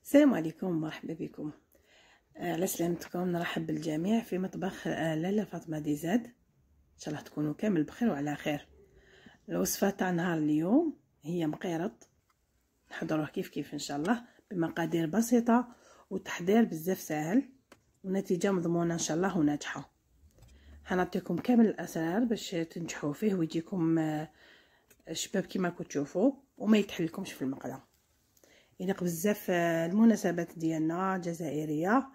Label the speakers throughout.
Speaker 1: السلام عليكم، مرحبا بكم. على سلامتكم. نرحب بالجميع في مطبخ لاله فاطمه دي زاد. ان شاء الله تكونوا كامل بخير وعلى خير. الوصفه تاع نهار اليوم هي مقيرط، نحضروه كيف ان شاء الله بمقادير بسيطه وتحضير بزاف سهل ونتيجه مضمونه ان شاء الله وناجحه. حنعطيكم كامل الاسرار باش تنجحوا فيه ويجيكم شباب كما كنتوا تشوفوا وما يتحلكمش في المقله. يليق بزاف المناسبات ديالنا الجزائريه،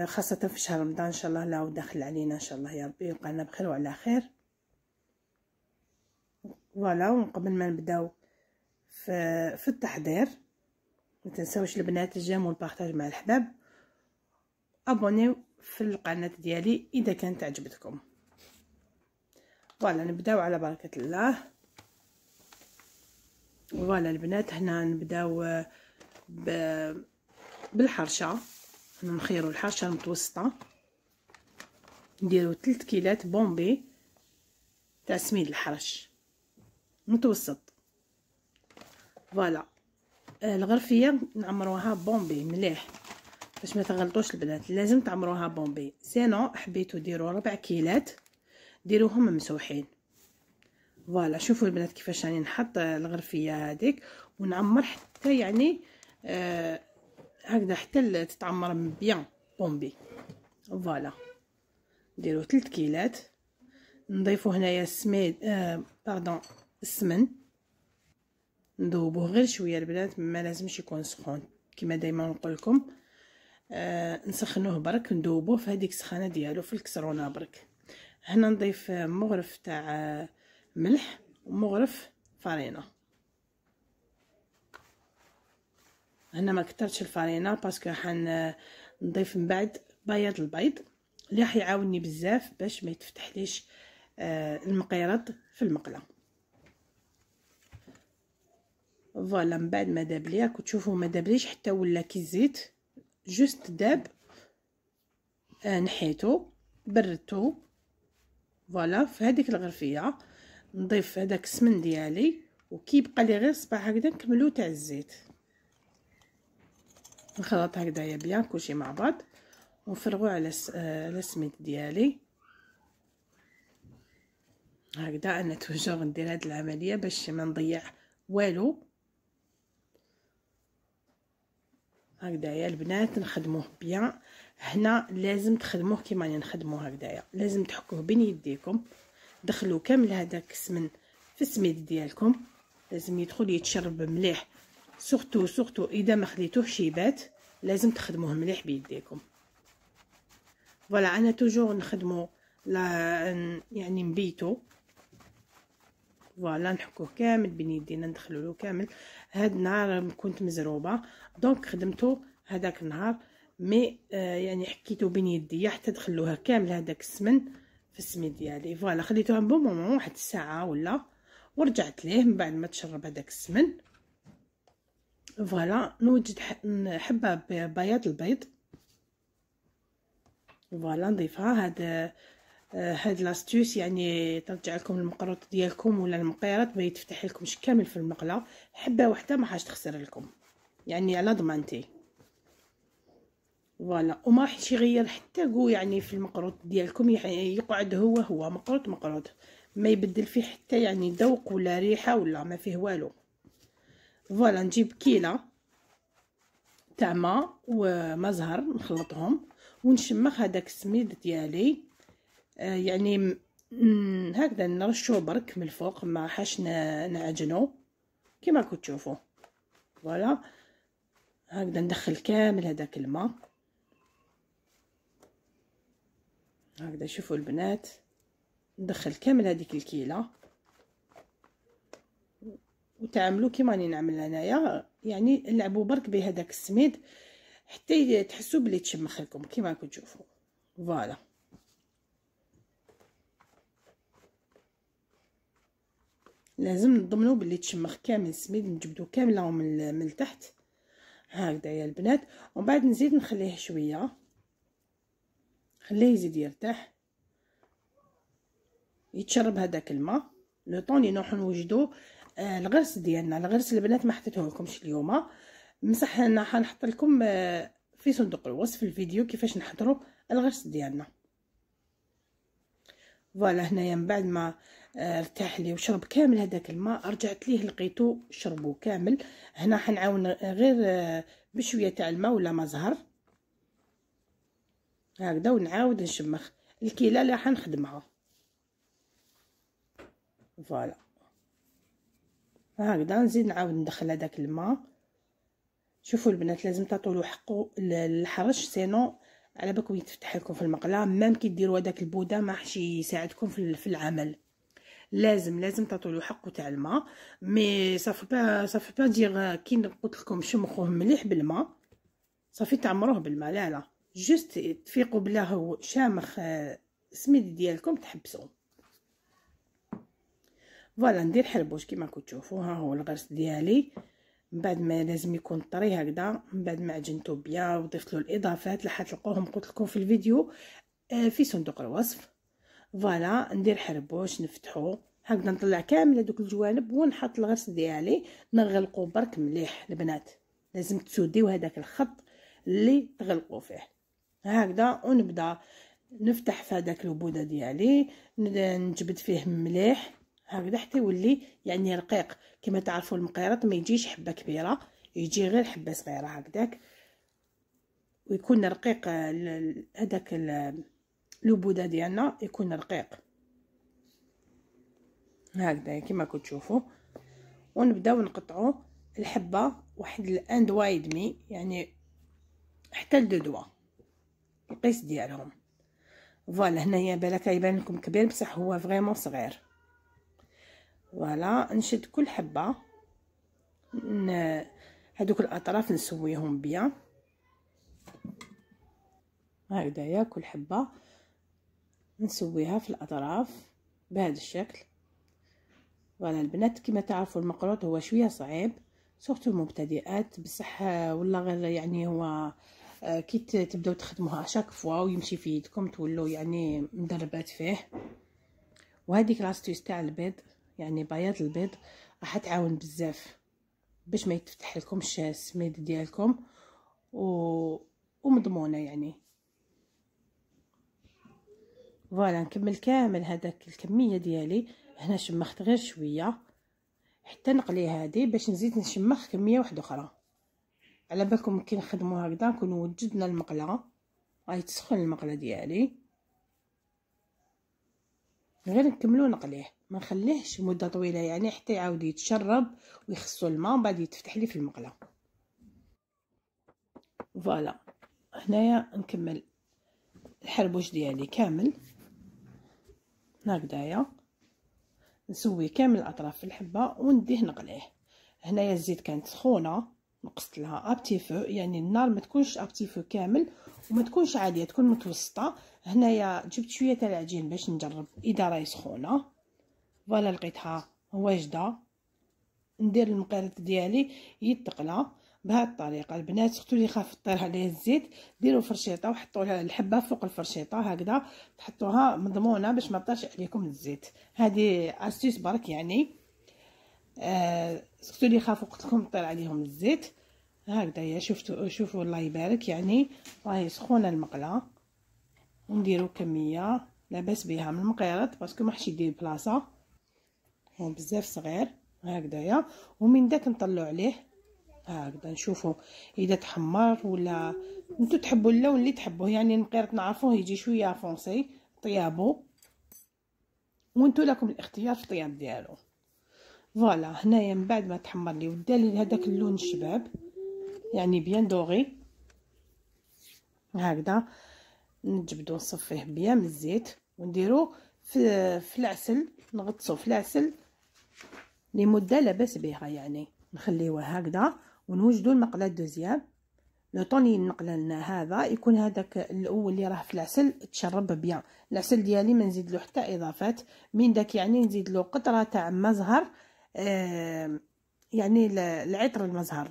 Speaker 1: خاصه في شهر رمضان ان شاء الله لا وداخل علينا ان شاء الله يا ربي يبقى لنا بخير وعلى خير. فوالا، وقبل ما نبداو في التحضير ما تنساوش البنات الجيم والبارطاج مع الحباب، ابونيو في القناه ديالي اذا كانت عجبتكم. فوالا نبداو على بركه الله. فوالا البنات، هنا نبداو بالحرشه. نخيروا الحرشه المتوسطه، نديروا 3 كيلات بومبي تاع سميد الحرش متوسط. فوالا الغرفيه نعمروها بومبي مليح باش ما تغلطوش البنات، لازم تعمروها بومبي. سينو حبيتوا ديروا 4 كيلات ديروهم ممسوحين. فوالا شوفوا البنات كيفاش راني نحط الغرفيه هذيك ونعمر حتى يعني هكذا حتى تتعمر بيان بومبي. فوالا نديرو 3 كيلات. نضيفو هنايا السميد السمن، نذوبوه غير شويه البنات، ما لازمش يكون سخون كما دائما نقول لكم. نسخنوه برك، نذوبوه في هذيك السخانه ديالو في الكسرونه برك. هنا نضيف مغرف تاع ملح ومغرف فرينه. هنا ما كترتش الفرينه باسكو نضيف من بعد بياض البيض اللي راح يعاونني بزاف باش ما يتفتحليش المقيرط في المقله. فوالا من بعد ما داب ليا كتشوفوا ما دابليش حتى ولا كي الزيت جوست داب، نحيتو بردتو. فوالا في هذيك الغرفيه نضيف هذاك السمن ديالي وكي يبقى لي غير صباع هكذا نكملو تاع الزيت. نخلط هكذايا بيان كلشي مع بعض ونفرغو على السميد ديالي هكذا. انا توجور ندير هاد العمليه باش ما نضيع والو. هكذايا البنات نخدموه بيان. هنا لازم تخدموه كيما راني نخدموه هكذايا، لازم تحكوه بين يديكم، دخلوا كامل هذاك السمن في السميد ديالكم، لازم يدخل يتشرب مليح. سورتو اذا ما خليتوهش يبات لازم تخدموه مليح بيديكم. فوالا انا توجور نخدمو يعني نبيتو. فوالا نحكوه كامل بين يدينا، ندخلوا له كامل. هاد النهار كنت مزروبه دونك خدمته هذاك النهار مي يعني حكيتو بين يديا حتى دخلوها كامل هذاك السمن في السميد ديالي. فوالا خليتوها بون مومون واحد الساعه ولا، ورجعت ليه من بعد ما تشرب هذاك السمن. فوالا نوجد حبه بياض البيض. فوالا نضيفها. هاد لاستوس يعني ترجع لكم المقروط ديالكم ولا المقيرط ما يتفتح لكمش كامل في المقله، حبه واحده ما حاش تخسر لكم يعني على ضمانتي. فوالا وما راحش يغير حتى كو يعني في المقروط ديالكم، يقعد هو مقروط ما يبدل فيه حتى يعني ذوق ولا ريحه ولا ما فيه والو. فوالا نجيب كيله تاع ما وما زهر نخلطهم ونشمخ هذاك السميد ديالي، يعني هكذا نرشوه برك من الفوق، ما حاش نعجنو كما كنتو تشوفوا. فوالا هكذا ندخل كامل هذاك الماء هكذا. شوفوا البنات ندخل كامل هذيك الكيله وتعاملوا كيما راني نعمل انايا، يعني لعبوا برك بهذاك السميد حتى تحسوا بلي تشمخ لكم كيما كنتو تشوفوا. فوالا لازم نضمنوا باللي تشمخ كامل السميد، نجبدو كامله من التحت هكذا يا البنات. ومن بعد نزيد نخليه شويه، خليه يزيد يرتاح يتشرب هذاك الماء لو طون اللي نروحو نوجدو الغرس ديالنا. الغرس البنات ما حطيته لكمش اليوم، بصح انا حنحط لكم في صندوق الوصف الفيديو كيفاش نحضروا الغرس ديالنا. فوالا هنايا من بعد ما ارتاح لي وشرب كامل هذاك الماء، رجعت ليه لقيتو شربو كامل. هنا حنعاون غير بشويه تاع الماء ولا ما زهر هكذا، ونعاود نشمخ الكيله اللي راح نخدمها. فوالا هكذا نزيد نعاود ندخل هذاك الماء. شوفوا البنات لازم تعطولو حقو الحرش، سينو على بالكم يتفتح لكم في المقله. مام كي ديروا هذاك البوده ما حش يساعدكم في العمل. لازم تعطولو حقو تاع الماء. مي صافي با دير كي قلت لكم شمخوه مليح بالماء، صافي تعمروه بالماء. لا جوست تفيقوا بلا هو شامخ سميد ديالكم تحبسوا. فوالا ندير حربوش كيما راكم تشوفوا. ها هو الغرس ديالي. من بعد ما لازم يكون طري هكذا، من بعد ما عجنته بيان وضفت له الاضافات اللي حتلقوهم قلت لكم في الفيديو في صندوق الوصف. فوالا ندير حربوش نفتحو هكذا، نطلع كامل هذوك الجوانب ونحط الغرس ديالي. نغلقو برك مليح البنات، لازم تسوديو هذاك الخط اللي تغلقوا فيه هكذا. ونبدا نفتح في هذاك البوده ديالي، نجبد فيه مليح هكذا حتى يولي يعني رقيق. كما تعرفوا المقيرط ما يجيش حبه كبيره، يجي غير حبه صغيره هكذاك، ويكون رقيق هذاك البوده ديالنا يكون رقيق هكذا كما راكم تشوفوا. ونبداو نقطعوا الحبه واحد الان دوا يدمي، يعني حتى لدو دوا القيس ديالهم. فوالا هنايا بالك يبان لكم كبير بصح هو فريمون صغير. فوالا نشد كل حبه هذوك الاطراف نسويهم بيان هكذايا. كل حبه نسويها في الاطراف بهذا الشكل. فوالا البنات كما تعرفوا المقروط هو شويه صعيب سورتو المبتدئات، بصح ولا غير يعني هو كي تبداو تخدموها شاك فوا ويمشي في يدكم تولوا يعني مدربات فيه. وهذيك لاستيس تاع البيض، يعني بياض البيض راح تعاون بزاف باش ما يتفتح لكمش السميد ديالكم ومضمونه يعني. فوالا نكمل كامل هذاك الكميه ديالي. هنا شمخت غير شويه حتى نقلي هذه باش نزيد نشمخ كميه واحده اخرى. على بالكم كي نخدموا هكذا نكونوا وجدنا المقله، راهي تسخن المقله ديالي، غير نكملو نقليه ما نخليهش مده طويله يعني حتى يعاود يتشرب ويخصو الماء ومن بعد يتفتح لي في المقله. فوالا هنايا نكمل الحربوش ديالي كامل هكذايا، نسوي كامل الاطراف في الحبه ونديه نقليه. هنايا الزيت كانت سخونه، نقصت لها ابتي فو، يعني النار ما تكونش ابتي فو كامل وما تكونش عاليه، تكون متوسطه. هنايا جبت شويه تاع العجين باش نجرب اذا راهي سخونه. فوالا لقيتها واجده. ندير المقيرط ديالي يتقلى بهذه الطريقه. البنات اختو اللي خاف طير عليه الزيت ديروا فرشيطه وحطوا لها الحبه فوق الفرشيطه هكذا، تحطوها مضمونه باش ما طيرش عليكم الزيت. هذه استيس برك يعني اختو اللي خافوا قلت لكم طير عليهم الزيت هكذا. يا شوفوا الله يبارك يعني راهي سخونه المقله. ونديروا كميه لاباس بها من المقيرط باسكو ما حش يدير بلاصه، هو بزاف صغير هكذايا. ومن داك نطلعوا عليه هكذا نشوفوا اذا تحمر ولا نتو تحبوا اللون اللي تحبوه. يعني المقيرط نعرفوه يجي شويه فونسي طيابو، وانتو لكم الاختيار في الطياب ديالو. فوالا هنايا من بعد ما تحمر لي ودالي هذاك اللون الشباب يعني بيان دوغي هكذا، نجبدو نصفيه بيان من الزيت ونديرو في العسل، نغطسو في العسل لمده لاباس بها يعني نخليوه هكذا. ونوجدوا المقله دوزيام لو طوني نقله لنا هذا يكون هذاك الاول اللي راه في العسل تشرب بيان. العسل ديالي ما نزيد له حتى اضافات من داك، يعني نزيد له قطره تاع مزهر يعني العطر المزهر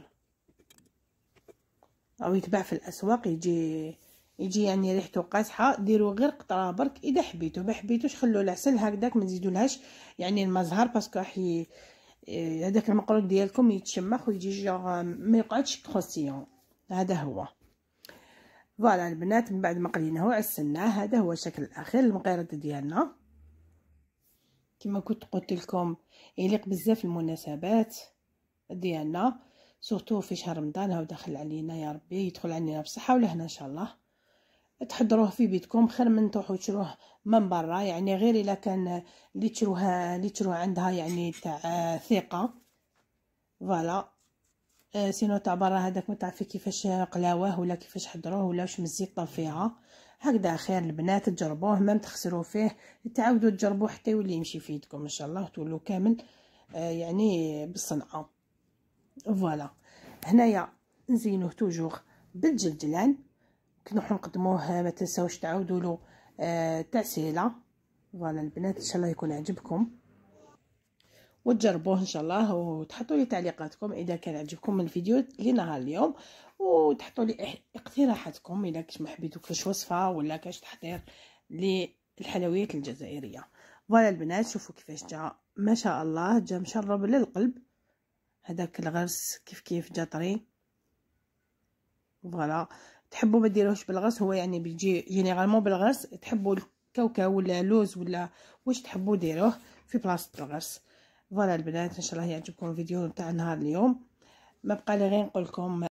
Speaker 1: او يتباع في الاسواق يجي يعني ريحته قاصحه. ديروا غير قطره برك اذا حبيتوا، ما حبيتوش خلوا العسل هكذاك ما تزيدولهاش يعني المزهر باسكو راح هذاك المقروط ديالكم يتشمخ ويجي ما يقعدش كروسيون. هذا هو. فوالا البنات، من بعد ما قليناه وعسلناه، هذا هو الشكل الاخير المقيرط ديالنا. كما كنت قلت لكم يليق بزاف المناسبات ديالنا، سورتو في شهر رمضان هاو داخل علينا، يا ربي يدخل علينا بصحه والهنا ان شاء الله. تحضروه في بيتكم خير من تروحوا تشروه من برا، يعني غير الا كان اللي تشروه عندها يعني تاع ثقه. فوالا سينو تاع برا هذاك ما تعرفي كيفاش قلاوه ولا كيفاش حضروه ولا واش مزيت طاب فيها. هكذا خير البنات تجربوه، ما تخسروا فيه، تعاودوا تجربوه حتى يولي يمشي في يدكم ان شاء الله، تولوا كامل يعني بالصنعه. فوالا هنايا نزينوه توجور بالجلجلان. كي نروحو نقدموه ما تنساوش تعاودوا له تعسيله. فوالا البنات ان شاء الله يكون عجبكم وتجربوه ان شاء الله، وتحطوا لي تعليقاتكم اذا كان عجبكم الفيديو لنهار اليوم، وتحطوا لي اقتراحاتكم اذا كنتم حبيتوا كاش وصفه ولا كاش تحضير للحلويات الجزائريه. فوالا البنات شوفوا كيفاش جا، ما شاء الله جا مشرب للقلب. هذاك الغرس كيف جا طري. فوالا تحبوا ما ديروهش بالغرس، هو يعني بيجي جينيرالمون بالغرس. تحبوا الكاوكاو ولا لوز ولا واش تحبوا ديروه في بلاصه الغرس. فوالا البنات ان شاء الله يعجبكم الفيديو تاع نهار اليوم. ما بقى لي غير نقول لكم